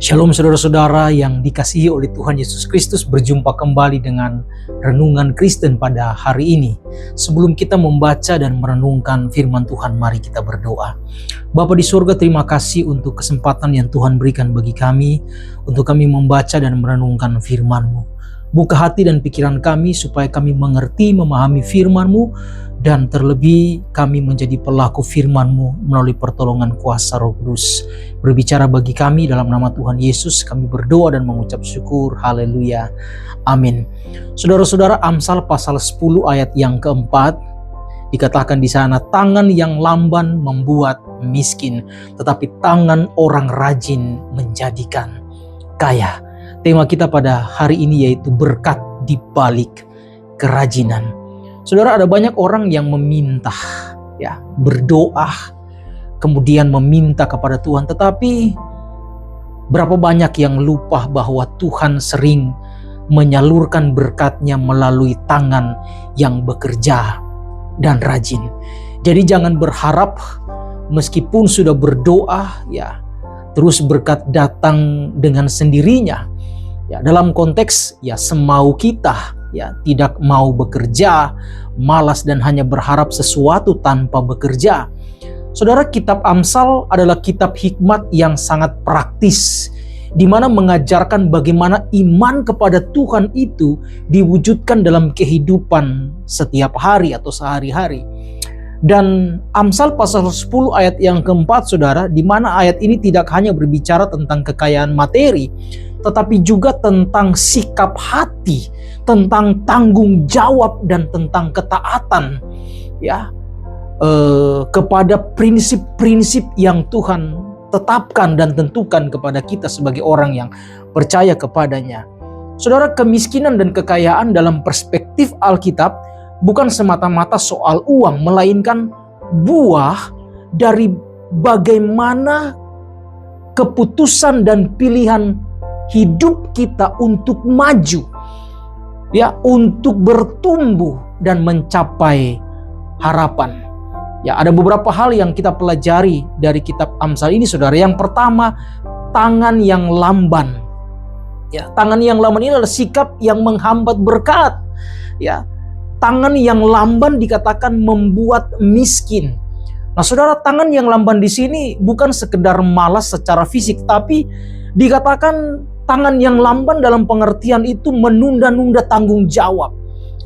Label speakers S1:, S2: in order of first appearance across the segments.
S1: Shalom saudara-saudara yang dikasihi oleh Tuhan Yesus Kristus, berjumpa kembali dengan Renungan Kristen pada hari ini. Sebelum kita membaca dan merenungkan firman Tuhan, mari kita berdoa. Bapa di surga, terima kasih untuk kesempatan yang Tuhan berikan bagi kami, untuk kami membaca dan merenungkan firman-Mu. Buka hati dan pikiran kami supaya kami mengerti, memahami firman-Mu, dan terlebih kami menjadi pelaku firman-Mu melalui pertolongan kuasa Roh Kudus. Berbicara bagi kami dalam nama Tuhan Yesus, kami berdoa dan mengucap syukur. Haleluya. Amin. Saudara-saudara, Amsal pasal 10 ayat yang keempat dikatakan di sana, tangan yang lamban membuat miskin, tetapi tangan orang rajin menjadikan kaya. Tema kita pada hari ini yaitu berkat di balik kerajinan. Saudara, ada banyak orang yang meminta, berdoa, kemudian meminta kepada Tuhan, tetapi berapa banyak yang lupa bahwa Tuhan sering menyalurkan berkat-Nya melalui tangan yang bekerja dan rajin. Jadi jangan berharap meskipun sudah berdoa, terus berkat datang dengan sendirinya. Dalam konteks semau kita, tidak mau bekerja, malas dan hanya berharap sesuatu tanpa bekerja. Saudara, kitab Amsal adalah kitab hikmat yang sangat praktis, di mana mengajarkan bagaimana iman kepada Tuhan itu diwujudkan dalam kehidupan setiap hari atau sehari-hari. Dan Amsal pasal 10 ayat yang keempat, saudara, di mana ayat ini tidak hanya berbicara tentang kekayaan materi, tetapi juga tentang sikap hati, tentang tanggung jawab dan tentang ketaatan kepada prinsip-prinsip yang Tuhan tetapkan dan tentukan kepada kita sebagai orang yang percaya kepadanya. Saudara, kemiskinan dan kekayaan dalam perspektif Alkitab bukan semata-mata soal uang, melainkan buah dari bagaimana keputusan dan pilihan hidup kita untuk maju, untuk bertumbuh dan mencapai harapan. Ada beberapa hal yang kita pelajari dari kitab Amsal ini, saudara. Yang pertama, tangan yang lamban. Tangan yang lamban ini adalah sikap yang menghambat berkat. Tangan yang lamban dikatakan membuat miskin. Nah, saudara, tangan yang lamban di sini bukan sekedar malas secara fisik, tapi dikatakan tangan yang lamban dalam pengertian itu menunda-nunda tanggung jawab,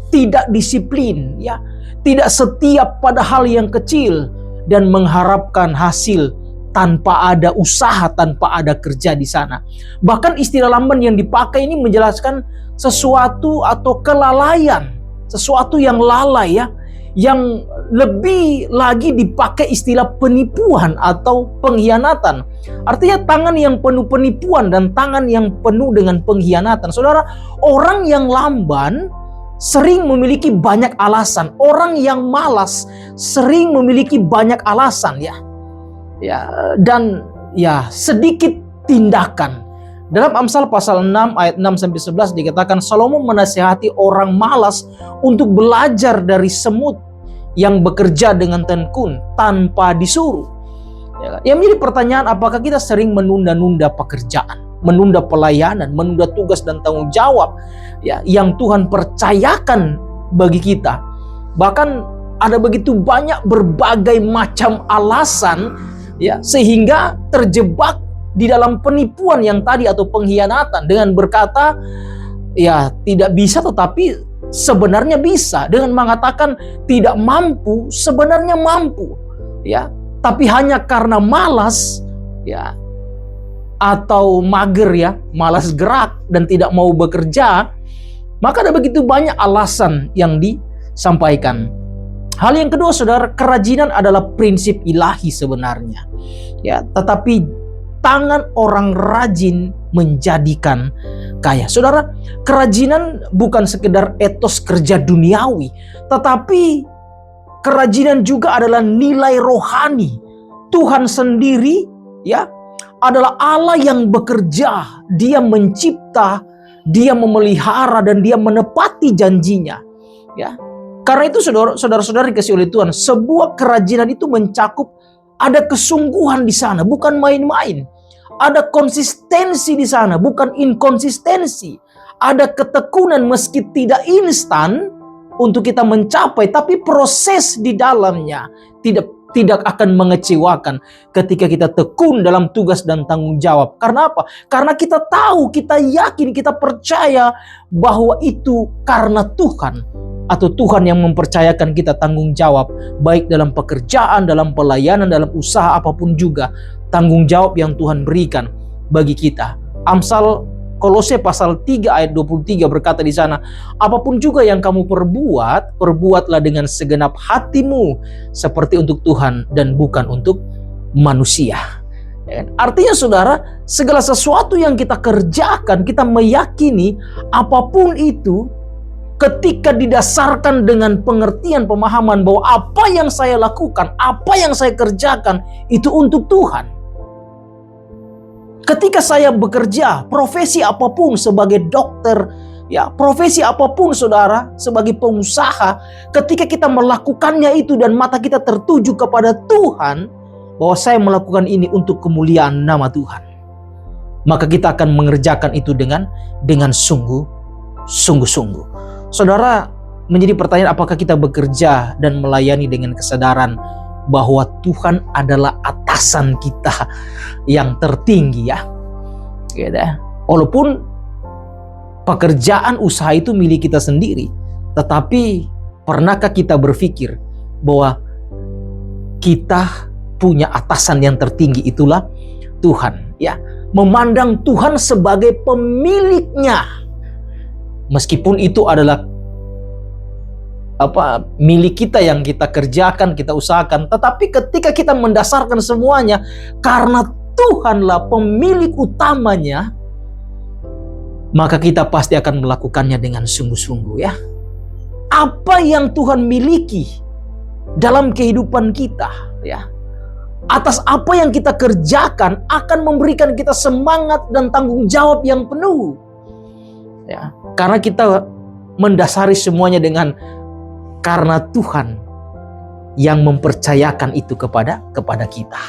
S1: tidak disiplin, tidak setia pada hal yang kecil, dan mengharapkan hasil tanpa ada usaha, tanpa ada kerja di sana. Bahkan istilah lamban yang dipakai ini menjelaskan sesuatu atau kelalaian, sesuatu yang lalai, yang lebih lagi dipakai istilah penipuan atau pengkhianatan. Artinya tangan yang penuh penipuan dan tangan yang penuh dengan pengkhianatan. Saudara, orang yang lamban sering memiliki banyak alasan. Orang yang malas sering memiliki banyak alasan, dan sedikit tindakan. Dalam Amsal pasal 6 ayat 6-11 dikatakan, Salomo menasihati orang malas untuk belajar dari semut yang bekerja dengan tekun tanpa disuruh. Yang menjadi pertanyaan, apakah kita sering menunda-nunda pekerjaan, menunda pelayanan, menunda tugas dan tanggung jawab yang Tuhan percayakan bagi kita. Bahkan ada begitu banyak berbagai macam alasan sehingga terjebak di dalam penipuan yang tadi atau pengkhianatan dengan berkata tidak bisa tetapi sebenarnya bisa, dengan mengatakan tidak mampu sebenarnya mampu, tapi hanya karena malas atau mager, malas gerak dan tidak mau bekerja, maka ada begitu banyak alasan yang disampaikan. Hal yang kedua, saudara, kerajinan adalah prinsip ilahi sebenarnya, tetapi tangan orang rajin menjadikan kaya. Saudara, kerajinan bukan sekedar etos kerja duniawi, tetapi kerajinan juga adalah nilai rohani. Tuhan sendiri adalah Allah yang bekerja. Dia mencipta, Dia memelihara, dan Dia menepati janjinya. Karena itu saudara-saudara dikasih oleh Tuhan, sebuah kerajinan itu mencakup ada kesungguhan di sana, bukan main-main. Ada konsistensi di sana, bukan inkonsistensi. Ada ketekunan meski tidak instan untuk kita mencapai, tapi proses di dalamnya tidak akan mengecewakan ketika kita tekun dalam tugas dan tanggung jawab. Karena apa? Karena kita tahu, kita yakin, kita percaya bahwa itu karena Tuhan, atau Tuhan yang mempercayakan kita tanggung jawab, baik dalam pekerjaan, dalam pelayanan, dalam usaha apapun juga, tanggung jawab yang Tuhan berikan bagi kita. Amsal Kolose pasal 3 ayat 23 berkata di sana, apapun juga yang kamu perbuat, perbuatlah dengan segenap hatimu seperti untuk Tuhan dan bukan untuk manusia. Artinya saudara, segala sesuatu yang kita kerjakan, kita meyakini apapun itu ketika didasarkan dengan pengertian, pemahaman bahwa apa yang saya lakukan, apa yang saya kerjakan itu untuk Tuhan. Ketika saya bekerja, profesi apapun, sebagai dokter, ya, profesi apapun saudara, sebagai pengusaha, ketika kita melakukannya itu dan mata kita tertuju kepada Tuhan, bahwa saya melakukan ini untuk kemuliaan nama Tuhan, maka kita akan mengerjakan itu dengan sungguh-sungguh. Saudara, menjadi pertanyaan, apakah kita bekerja dan melayani dengan kesadaran bahwa Tuhan adalah atasan kita yang tertinggi, ya. Gitu. Walaupun pekerjaan usaha itu milik kita sendiri, tetapi pernahkah kita berpikir bahwa kita punya atasan yang tertinggi, itulah Tuhan, ya. Memandang Tuhan sebagai pemiliknya, meskipun itu adalah milik kita yang kita kerjakan, kita usahakan, tetapi ketika kita mendasarkan semuanya karena Tuhanlah pemilik utamanya, maka kita pasti akan melakukannya dengan sungguh-sungguh, ya. Apa yang Tuhan miliki dalam kehidupan kita, ya, atas apa yang kita kerjakan akan memberikan kita semangat dan tanggung jawab yang penuh, ya, karena kita mendasari semuanya dengan karena Tuhan yang mempercayakan itu kepada kita.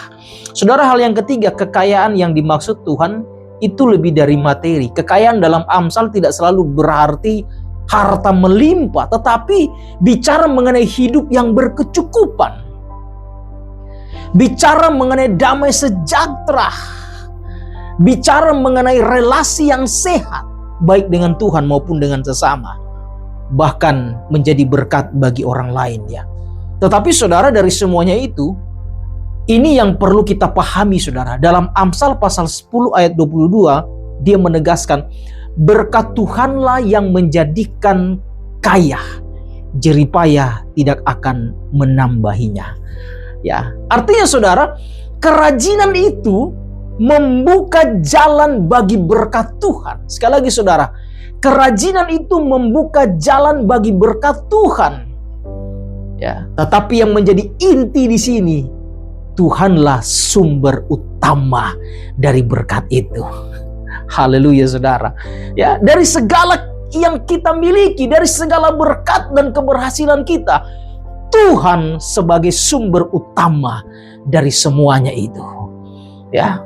S1: Saudara, hal yang ketiga, kekayaan yang dimaksud Tuhan itu lebih dari materi. Kekayaan dalam Amsal tidak selalu berarti harta melimpah, tetapi bicara mengenai hidup yang berkecukupan. Bicara mengenai damai sejahtera. Bicara mengenai relasi yang sehat, baik dengan Tuhan maupun dengan sesama. Bahkan menjadi berkat bagi orang lain, ya. Tetapi saudara, dari semuanya itu, ini yang perlu kita pahami saudara. Dalam Amsal pasal 10 ayat 22, dia menegaskan, berkat Tuhanlah yang menjadikan kaya, jeripaya tidak akan menambahinya. Ya, artinya saudara, kerajinan itu membuka jalan bagi berkat Tuhan. Sekali lagi saudara, kerajinan itu membuka jalan bagi berkat Tuhan. Ya, tetapi yang menjadi inti di sini, Tuhanlah sumber utama dari berkat itu. Haleluya saudara. Ya, dari segala yang kita miliki, dari segala berkat dan keberhasilan kita, Tuhan sebagai sumber utama dari semuanya itu. Ya.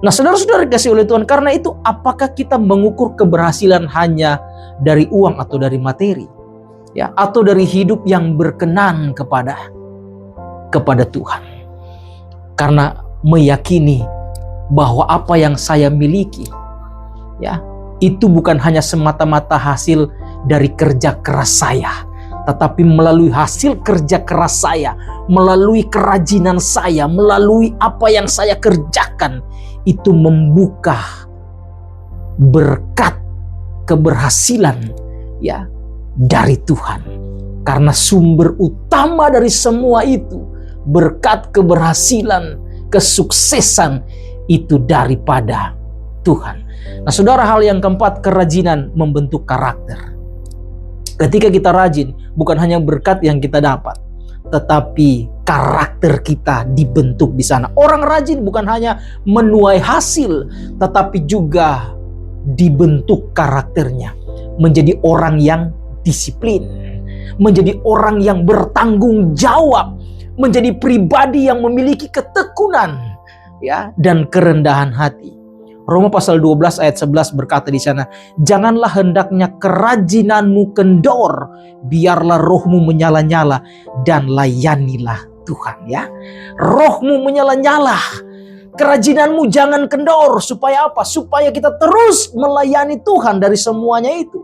S1: Nah, saudara-saudara dikasih oleh Tuhan, karena itu apakah kita mengukur keberhasilan hanya dari uang atau dari materi, ya, atau dari hidup yang berkenan kepada Tuhan? Karena meyakini bahwa apa yang saya miliki, ya, itu bukan hanya semata-mata hasil dari kerja keras saya, tetapi melalui hasil kerja keras saya, melalui kerajinan saya, melalui apa yang saya kerjakan, itu membuka berkat keberhasilan, ya, dari Tuhan. Karena sumber utama dari semua itu, berkat keberhasilan, kesuksesan, itu daripada Tuhan. Nah saudara, hal yang keempat, kerajinan membentuk karakter. Ketika kita rajin, bukan hanya berkat yang kita dapat, tetapi karakter kita dibentuk di sana. Orang rajin bukan hanya menuai hasil, tetapi juga dibentuk karakternya. Menjadi orang yang disiplin, menjadi orang yang bertanggung jawab, menjadi pribadi yang memiliki ketekunan, ya, dan kerendahan hati. Roma pasal 12 ayat 11 berkata di sana, janganlah hendaknya kerajinanmu kendor, biarlah rohmu menyala-nyala dan layanilah Tuhan, ya. Rohmu menyala-nyala, kerajinanmu jangan kendor. Supaya apa? Supaya kita terus melayani Tuhan dari semuanya itu.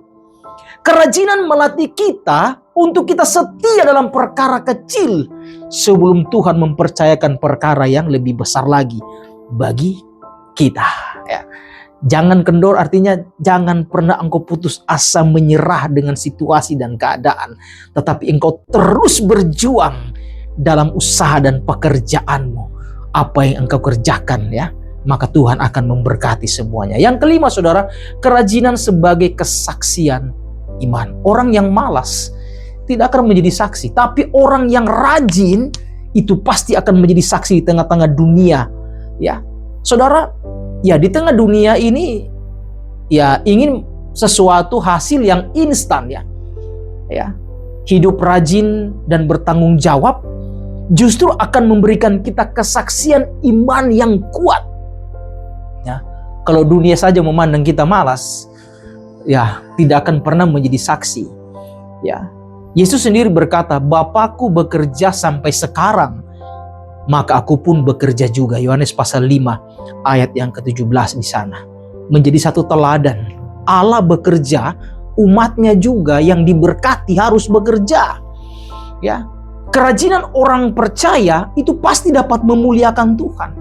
S1: Kerajinan melatih kita untuk kita setia dalam perkara kecil sebelum Tuhan mempercayakan perkara yang lebih besar lagi bagi kita, ya. Jangan kendor artinya jangan pernah engkau putus asa menyerah dengan situasi dan keadaan, tetapi engkau terus berjuang dalam usaha dan pekerjaanmu. Apa yang engkau kerjakan, ya, maka Tuhan akan memberkati semuanya. Yang kelima, saudara, kerajinan sebagai kesaksian iman. Orang yang malas tidak akan menjadi saksi, tapi orang yang rajin itu pasti akan menjadi saksi di tengah-tengah dunia, ya. Saudara, ya di tengah dunia ini ya ingin sesuatu hasil yang instan, ya. Ya. Hidup rajin dan bertanggung jawab justru akan memberikan kita kesaksian iman yang kuat. Ya. Kalau dunia saja memandang kita malas, ya tidak akan pernah menjadi saksi. Ya. Yesus sendiri berkata, Bapakku bekerja sampai sekarang, maka aku pun bekerja juga. Yohanes pasal 5 ayat yang ke-17 di sana. Menjadi satu teladan. Allah bekerja, umatnya juga yang diberkati harus bekerja. Ya. Kerajinan orang percaya itu pasti dapat memuliakan Tuhan.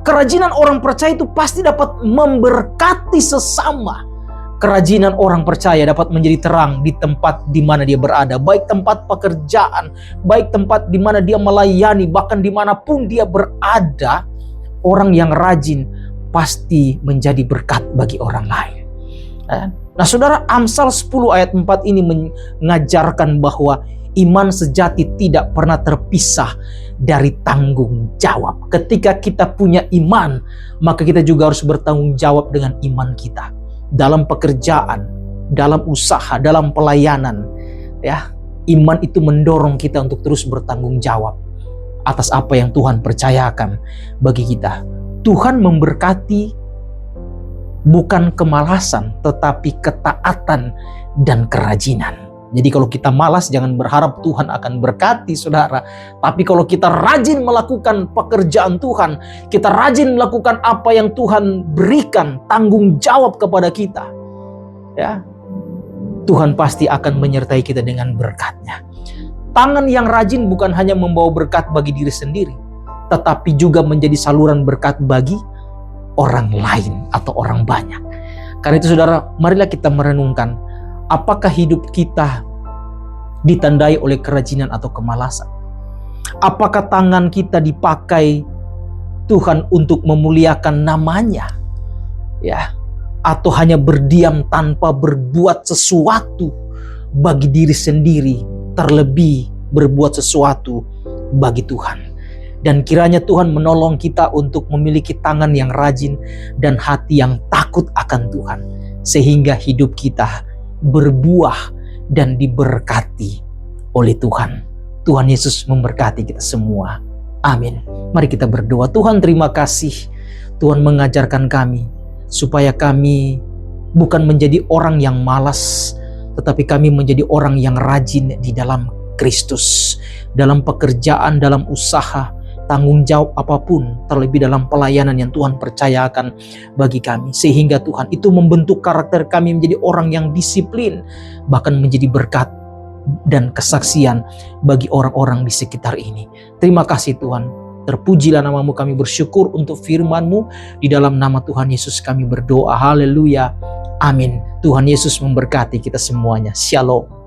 S1: Kerajinan orang percaya itu pasti dapat memberkati sesama. Kerajinan orang percaya dapat menjadi terang di tempat di mana dia berada, baik tempat pekerjaan, baik tempat di mana dia melayani, bahkan dimanapun dia berada. Orang yang rajin pasti menjadi berkat bagi orang lain. Nah saudara, Amsal 10 ayat 4 ini mengajarkan bahwa iman sejati tidak pernah terpisah dari tanggung jawab. Ketika kita punya iman, maka kita juga harus bertanggung jawab dengan iman kita. Dalam pekerjaan, dalam usaha, dalam pelayanan, ya, iman itu mendorong kita untuk terus bertanggung jawab atas apa yang Tuhan percayakan bagi kita. Tuhan memberkati bukan kemalasan, tetapi ketaatan dan kerajinan. Jadi kalau kita malas, jangan berharap Tuhan akan berkati, saudara. Tapi kalau kita rajin melakukan pekerjaan Tuhan, kita rajin melakukan apa yang Tuhan berikan, tanggung jawab kepada kita, ya, Tuhan pasti akan menyertai kita dengan berkat-Nya. Tangan yang rajin bukan hanya membawa berkat bagi diri sendiri, tetapi juga menjadi saluran berkat bagi orang lain atau orang banyak. Karena itu saudara, marilah kita merenungkan, apakah hidup kita ditandai oleh kerajinan atau kemalasan? Apakah tangan kita dipakai Tuhan untuk memuliakan nama-Nya, ya, atau hanya berdiam tanpa berbuat sesuatu bagi diri sendiri, terlebih berbuat sesuatu bagi Tuhan? Dan kiranya Tuhan menolong kita untuk memiliki tangan yang rajin dan hati yang takut akan Tuhan, sehingga hidup kita berbuah dan diberkati oleh Tuhan. Tuhan Yesus memberkati kita semua. Amin. Mari kita berdoa. Tuhan, terima kasih. Tuhan mengajarkan kami supaya kami bukan menjadi orang yang malas, tetapi kami menjadi orang yang rajin di dalam Kristus. Dalam pekerjaan, dalam usaha, tanggung jawab apapun, terlebih dalam pelayanan yang Tuhan percayakan bagi kami, sehingga Tuhan itu membentuk karakter kami menjadi orang yang disiplin, bahkan menjadi berkat dan kesaksian bagi orang-orang di sekitar ini. Terima kasih Tuhan, terpujilah nama-Mu, kami bersyukur untuk firman-Mu. Di dalam nama Tuhan Yesus kami berdoa, haleluya, amin. Tuhan Yesus memberkati kita semuanya. Shalom.